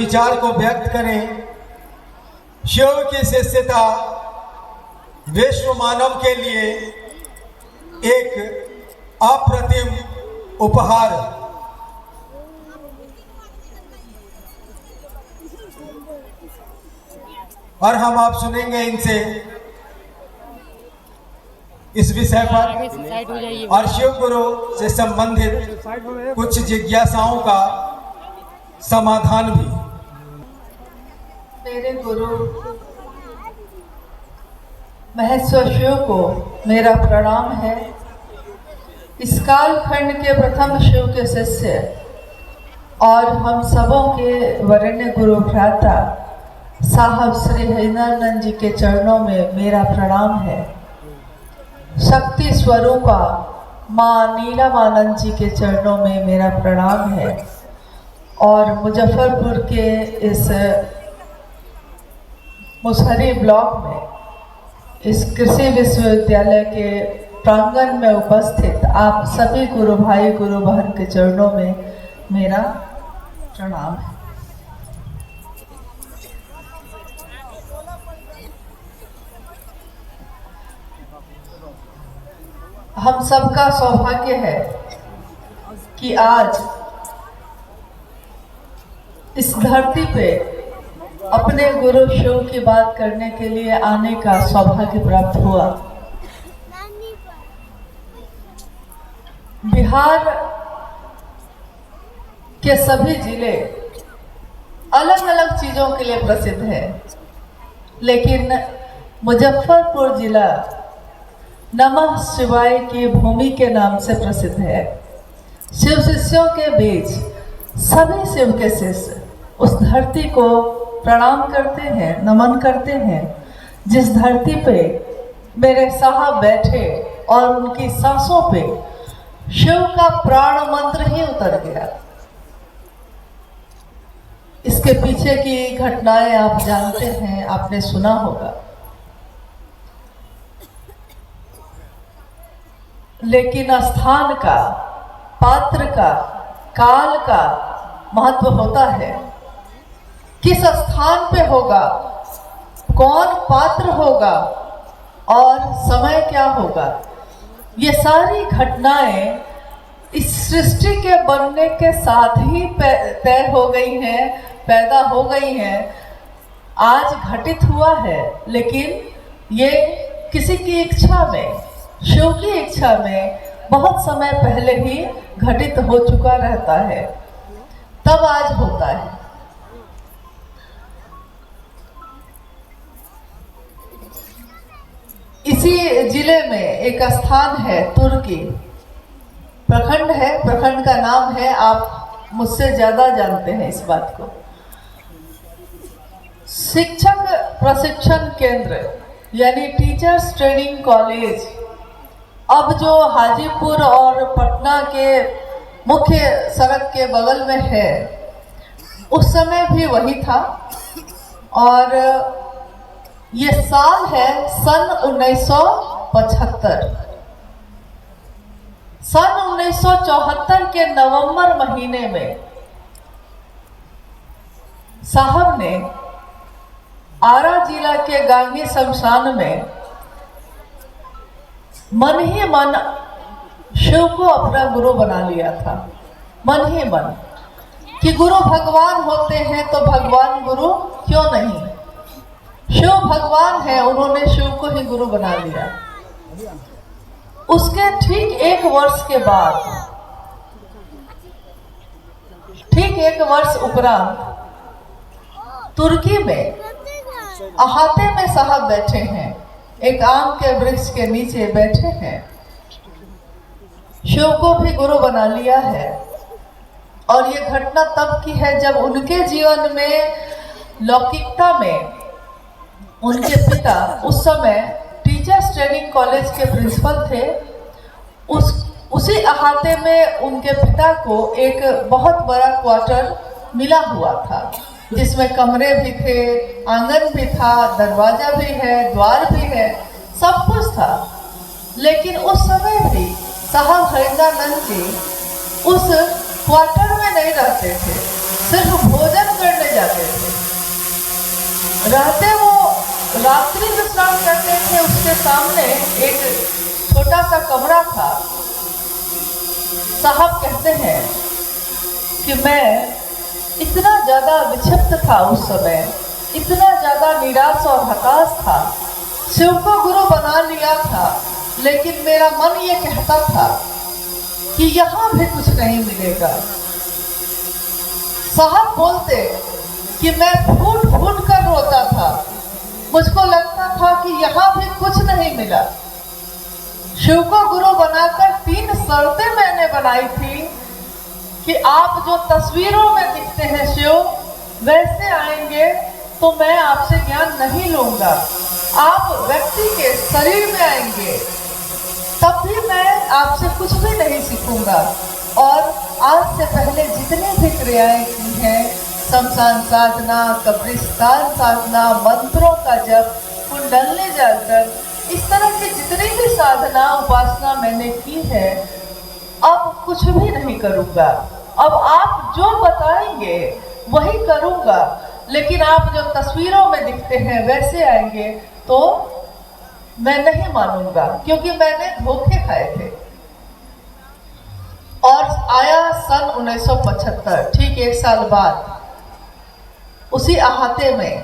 विचार को व्यक्त करें। शिव की शिष्यता विश्व मानव के लिए एक अप्रतिम उपहार। और हम आप सुनेंगे इनसे इस विषय पर और शिव गुरु से संबंधित कुछ जिज्ञासाओं का समाधान भी। मेरे गुरु महेश्वर शिव को मेरा प्रणाम है। इस कालखंड के प्रथम शिव के शिष्य और हम सबों के वरेण्य गुरु भ्राता साहब श्री हरिनारायण जी के चरणों में मेरा प्रणाम है। शक्ति स्वरूपा माँ नीलमानंद जी के चरणों में मेरा प्रणाम है। और मुजफ्फरपुर के इस मुसहरी ब्लॉक में इस कृषि विश्वविद्यालय के प्रांगण में उपस्थित आप सभी गुरु भाई गुरु बहन के चरणों में मेरा प्रणाम है। हम सबका सौभाग्य है कि आज इस धरती पे अपने गुरु शिव की बात करने के लिए आने का सौभाग्य प्राप्त हुआ। बिहार के सभी जिले अलग अलग चीजों के लिए प्रसिद्ध है, लेकिन मुजफ्फरपुर जिला नमः शिवाय की भूमि के नाम से प्रसिद्ध है। शिव शिष्यों के बीच सभी शिव के शिष्य उस धरती को प्रणाम करते हैं, नमन करते हैं जिस धरती पे मेरे साहब बैठे और उनकी सांसों पे शिव का प्राण मंत्र ही उतर गया। इसके पीछे की घटनाएं आप जानते हैं, आपने सुना होगा। लेकिन स्थान का, पात्र का, काल का महत्व होता है। किस स्थान पे होगा, कौन पात्र होगा और समय क्या होगा, ये सारी घटनाएं इस सृष्टि के बनने के साथ ही तय हो गई हैं, पैदा हो गई हैं, आज घटित हुआ है। लेकिन ये किसी की इच्छा में, शिव की इच्छा में बहुत समय पहले ही घटित हो चुका रहता है, तब आज होता है। इसी जिले में एक स्थान है, तुर्की प्रखंड है, प्रखंड का नाम है, आप मुझसे ज्यादा जानते हैं इस बात को। शिक्षक प्रशिक्षण केंद्र यानी टीचर्स ट्रेनिंग कॉलेज अब जो हाजीपुर और पटना के मुख्य सड़क के बगल में है, उस समय भी वही था। और ये साल है सन 1975। सन 1974 के नवंबर महीने में साहब ने आरा जिला के गांगी शमशान में मन ही मन शिव को अपना गुरु बना लिया था। मन ही मन कि गुरु भगवान होते हैं तो भगवान गुरु क्यों नहीं। शिव भगवान है, उन्होंने शिव को ही गुरु बना लिया। उसके ठीक एक वर्ष के बाद, ठीक एक वर्ष उपरांत तुर्की में अहाते में साहब बैठे हैं, एक आम के वृक्ष के नीचे बैठे हैं। शिव को भी गुरु बना लिया है। और ये घटना तब की है जब उनके जीवन में लौकिकता में उनके पिता उस समय टीचर्स ट्रेनिंग कॉलेज के प्रिंसिपल थे। उसी अहाते में उनके पिता को एक बहुत बड़ा क्वार्टर मिला हुआ था, जिसमें कमरे भी थे, आंगन भी था, दरवाजा भी है, द्वार भी है, सब कुछ था। लेकिन उस समय भी साहब हरिनारायण जी उस क्वार्टर में नहीं रहते थे, सिर्फ भोजन करने जाते थे। रहते वो रात्रि विश्राम करते थे। उसके सामने एक छोटा सा कमरा था। साहब कहते हैं कि मैं इतना ज्यादा विक्षिप्त था उस समय, इतना ज्यादा निराश और हताश था। शिव को गुरु बना लिया था, लेकिन मेरा मन ये कहता था कि यहाँ भी कुछ नहीं मिलेगा। साहब बोलते कि मैं फूट फूट कर रोता था। मुझको लगता था कि यहाँ भी कुछ नहीं मिला। शिव को गुरु बनाकर 3 शर्तें मैंने बनाई थी कि आप जो तस्वीरों में दिखते हैं शिव, वैसे आएंगे तो मैं आपसे ज्ञान नहीं लूंगा। आप व्यक्ति के शरीर में आएंगे तब भी मैं आपसे कुछ भी नहीं सीखूंगा। और आज से पहले जितनी भी क्रियाएं की हैं, शमशान साधना, कब्रिस्तान साधना, मंत्रों का जप, कुंडलनी जागरण, इस तरह की जितनी भी साधना उपासना मैंने की है, अब कुछ भी नहीं करूंगा। अब आप जो बताएंगे वही करूंगा, लेकिन आप जो तस्वीरों में दिखते हैं वैसे आएंगे तो मैं नहीं मानूंगा, क्योंकि मैंने धोखे खाए थे। और आया सन 1975, ठीक 1 साल बाद, उसी अहाते में,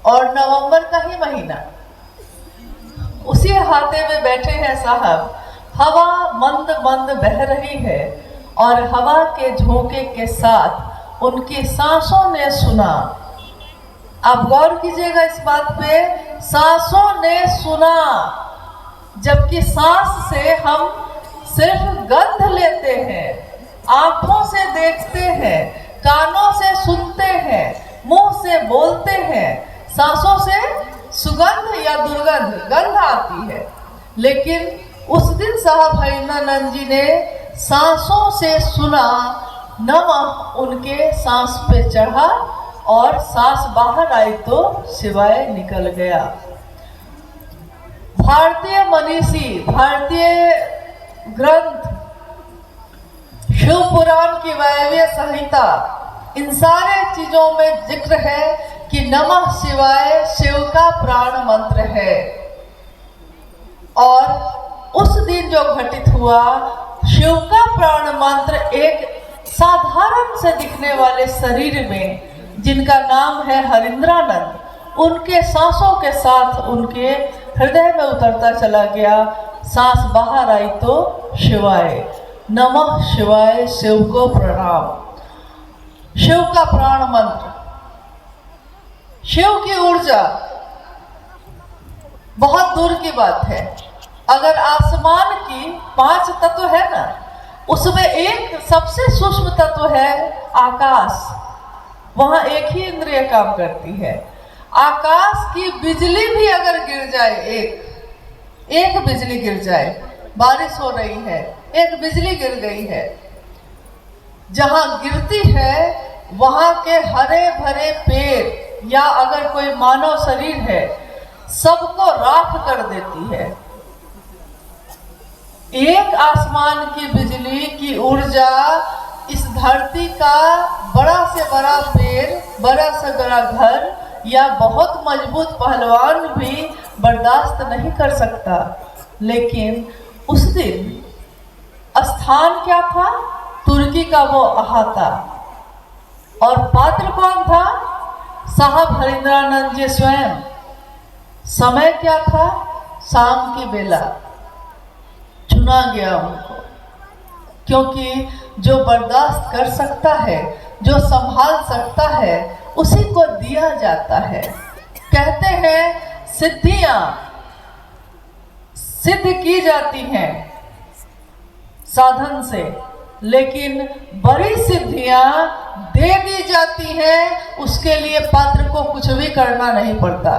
और नवंबर का ही महीना, उसी अहाते में बैठे हैं साहब। हवा मंद मंद बह रही है और हवा के झोंके के साथ उनकी सांसों ने सुना। आप गौर कीजिएगा इस बात पे, सांसों ने सुना, जबकि सांस से हम सिर्फ गंध लेते हैं, आंखों से देखते हैं, कानों से सुनते हैं, मुंह से बोलते हैं, सांसों से सुगंध या दुर्गंध गंध आती है। लेकिन उस दिन साहब हरिंद्रानंद जी ने सांसों से सुना, नमः उनके सांस पे चढ़ा और सांस बाहर आई तो शिवाय निकल गया। भारतीय मनीषी, भारतीय ग्रंथ, शिव पुराण की वायव्य संहिता, इन सारे चीजों में जिक्र है कि नमः शिवाय शिव का प्राण मंत्र है। और उस दिन जो घटित हुआ, शिव का प्राण मंत्र एक साधारण से दिखने वाले शरीर में, जिनका नाम है हरिंद्रानंद, उनके सांसों के साथ उनके हृदय में उतरता चला गया। सांस बाहर आई तो शिवाय, नमः शिवाय, शिव को प्रणाम। शिव का प्राण मंत्र, शिव की ऊर्जा बहुत दूर की बात है। अगर आसमान की 5 तत्व है ना, उसमें एक सबसे सूक्ष्म तत्व है आकाश। वहां एक ही इंद्रिय काम करती है। आकाश की बिजली भी अगर गिर जाए, एक बिजली गिर जाए, बारिश हो रही है, एक बिजली गिर गई है, जहां गिरती है वहां के हरे भरे पेड़ या अगर कोई मानव शरीर है, सबको राख कर देती है। एक आसमान की बिजली की ऊर्जा इस धरती का बड़ा से बड़ा पेड़, बड़ा से बड़ा घर या बहुत मजबूत पहलवान भी बर्दाश्त नहीं कर सकता। लेकिन उस दिन स्थान क्या था? तुर्की का वो अहाता। और पात्र कौन था? साहब हरिंद्रानंद जी स्वयं। समय क्या था? शाम की बेला। चुना गया उनको, क्योंकि जो बर्दाश्त कर सकता है, जो संभाल सकता है, उसी को दिया जाता है। कहते हैं सिद्धियां सिद्ध की जाती हैं साधन से, लेकिन बड़ी सिद्धियां दे दी जाती हैं, उसके लिए पात्र को कुछ भी करना नहीं पड़ता।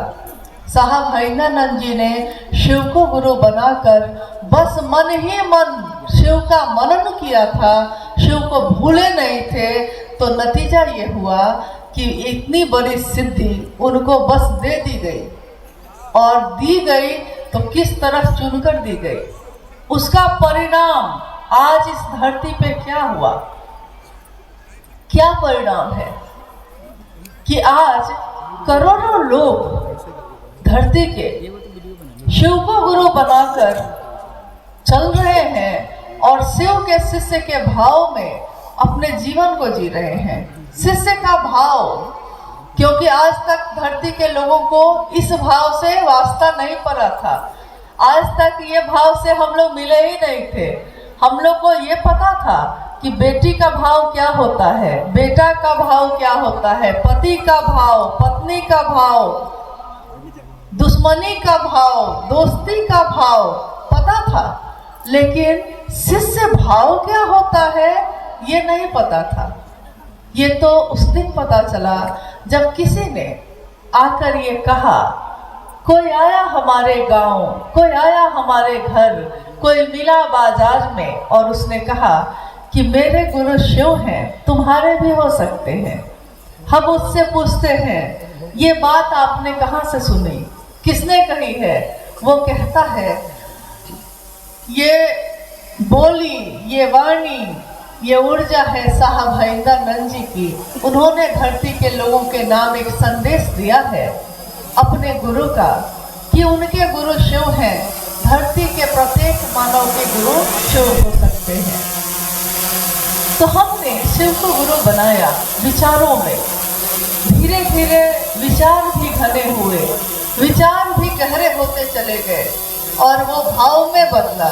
साहब हरिंद्रानंद जी ने शिव को गुरु बनाकर बस मन ही मन शिव का मनन किया था, शिव को भूले नहीं थे। तो नतीजा ये हुआ कि इतनी बड़ी सिद्धि उनको बस दे दी गई, और दी गई तो किस तरफ चुनकर दी गई। उसका परिणाम आज इस धरती पे क्या हुआ? क्या परिणाम है? कि आज करोड़ों लोग धरती के शिव को गुरु बनाकर चल रहे हैं और शिव के शिष्य के भाव में अपने जीवन को जी रहे हैं। शिष्य का भाव, क्योंकि आज तक धरती के लोगों को इस भाव से वास्ता नहीं पड़ा था। आज तक ये भाव से हम लोग मिले ही नहीं थे। हम लोग को ये पता था कि बेटी का भाव क्या होता है, बेटा का भाव क्या होता है, पति का भाव, पत्नी का भाव, दुश्मनी का भाव, दोस्ती का भाव पता था, लेकिन शिष्य भाव क्या होता है ये नहीं पता था। ये तो उस दिन पता चला जब किसी ने आकर ये कहा, कोई आया हमारे गांव, कोई आया हमारे घर, कोई मिला बाजार में और उसने कहा कि मेरे गुरु शिव हैं, तुम्हारे भी हो सकते हैं। हम उससे पूछते हैं ये बात आपने कहाँ से सुनी, किसने कही है? वो कहता है ये बोली, ये वाणी, ये ऊर्जा है साहब हरिंदर जी की। उन्होंने धरती के लोगों के नाम एक संदेश दिया है अपने गुरु का कि उनके गुरु शिव हैं। धरती के प्रत्येक मानव के गुरु शिव हो सकते हैं। तो हमने शिव को गुरु बनाया विचारों में। धीरे धीरे विचार भी घने हुए, विचार भी गहरे होते चले गए और वो भाव में बदला,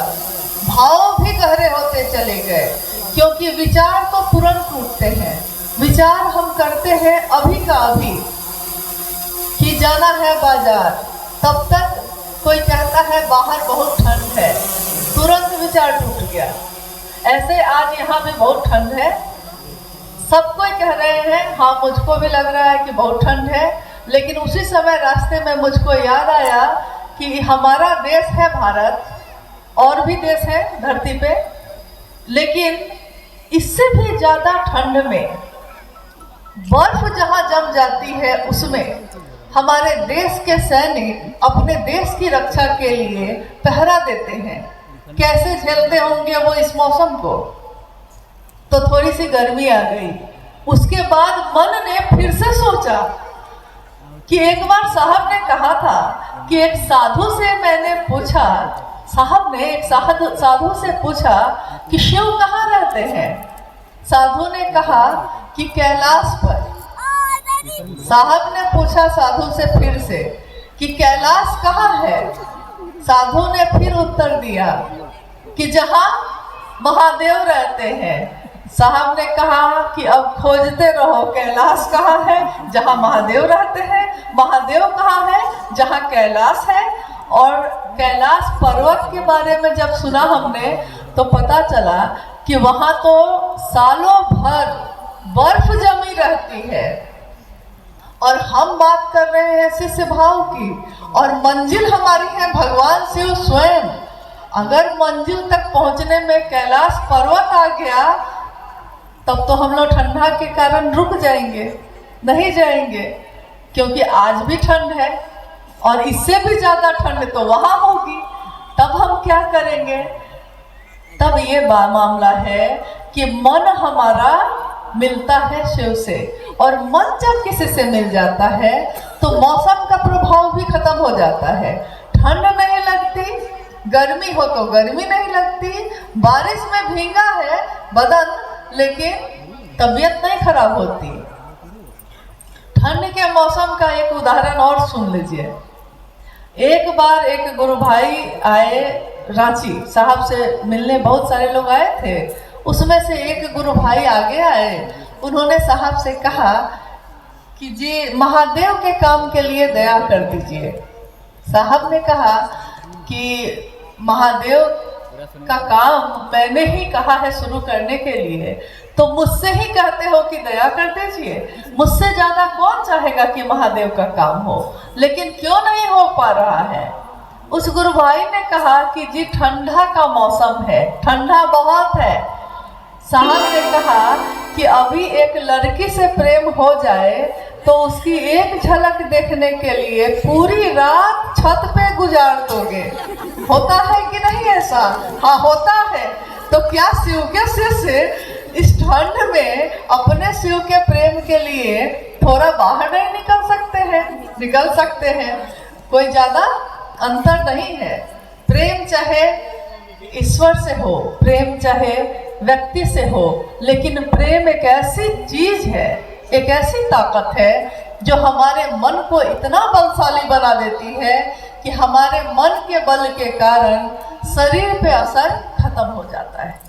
भाव भी गहरे होते चले गए। क्योंकि विचार तो तुरंत टूटते हैं। विचार हम करते हैं अभी का अभी कि जाना है बाजार, तब तक कोई कहता है बाहर बहुत ठंड है, तुरंत विचार टूट गया। ऐसे आज यहाँ भी बहुत ठंड है, सब कोई कह रहे हैं, हाँ मुझको भी लग रहा है कि बहुत ठंड है। लेकिन उसी समय रास्ते में मुझको याद आया कि हमारा देश है भारत, और भी देश है धरती पे, लेकिन इससे भी ज़्यादा ठंड में बर्फ जहाँ जम जाती है उसमें हमारे देश के सैनिक अपने देश की रक्षा के लिए पहरा देते हैं। कैसे झेलते होंगे वो इस मौसम को। तो थोड़ी सी गर्मी आ गई। उसके बाद मन ने फिर से सोचा कि एक बार साहब ने कहा था कि एक साधु से मैंने पूछा, साहब ने एक साधु से पूछा कि शिव कहाँ रहते हैं। साधु ने कहा कि कैलाश पर। साहब ने पूछा साधु से फिर से कि कैलाश कहाँ है। साधु ने फिर उत्तर दिया कि जहाँ महादेव रहते हैं। साहब ने कहा कि अब खोजते रहो, कैलाश कहाँ है जहाँ महादेव रहते हैं, महादेव कहाँ है जहाँ कैलाश है। और कैलाश पर्वत के बारे में जब सुना हमने तो पता चला कि वहाँ तो सालों भर बर्फ जमी रहती है। और हम बात कर रहे हैं शिष्य भाव की, और मंजिल हमारी है भगवान शिव स्वयं। अगर मंजिल तक पहुँचने में कैलाश पर्वत आ गया तब तो हम लोग ठंडा के कारण रुक जाएंगे, नहीं जाएंगे, क्योंकि आज भी ठंड है और इससे भी ज़्यादा ठंड तो वहाँ होगी। तब हम क्या करेंगे? तब ये मामला है कि मन हमारा मिलता है शिव से, और मन जब किसी से मिल जाता है तो मौसम का प्रभाव भी खत्म हो जाता है। ठंड नहीं लगती, गर्मी हो तो गर्मी नहीं लगती, बारिश में भींगा है बदन लेकिन तबीयत नहीं खराब होती। ठंड के मौसम का एक उदाहरण और सुन लीजिए। एक बार एक गुरु भाई आए रांची, साहब से मिलने बहुत सारे लोग आए थे। उसमें से एक गुरु भाई आगे आए, उन्होंने साहब से कहा कि जी महादेव के काम के लिए दया कर दीजिए। साहब ने कहा कि महादेव का काम मैंने ही कहा है शुरू करने के लिए, तो मुझसे ही कहते हो कि दया कर दीजिए। मुझसे ज़्यादा कौन चाहेगा कि महादेव का काम हो, लेकिन क्यों नहीं हो पा रहा है। उस गुरु भाई ने कहा कि जी ठंडा का मौसम है, ठंडा बहुत है। साहब ने कहा कि अभी एक लड़की से प्रेम हो जाए तो उसकी एक झलक देखने के लिए पूरी रात छत पे गुजार दोगे। होता है कि नहीं ऐसा? हाँ होता है। तो क्या शिव के शिष्य इस ठंड में अपने शिव के प्रेम के लिए थोड़ा बाहर नहीं निकल सकते हैं। कोई ज्यादा अंतर नहीं है। प्रेम चाहे ईश्वर से हो, प्रेम चाहे व्यक्ति से हो, लेकिन प्रेम एक ऐसी चीज है, एक ऐसी ताकत है जो हमारे मन को इतना बलशाली बना देती है कि हमारे मन के बल के कारण शरीर पे असर खत्म हो जाता है।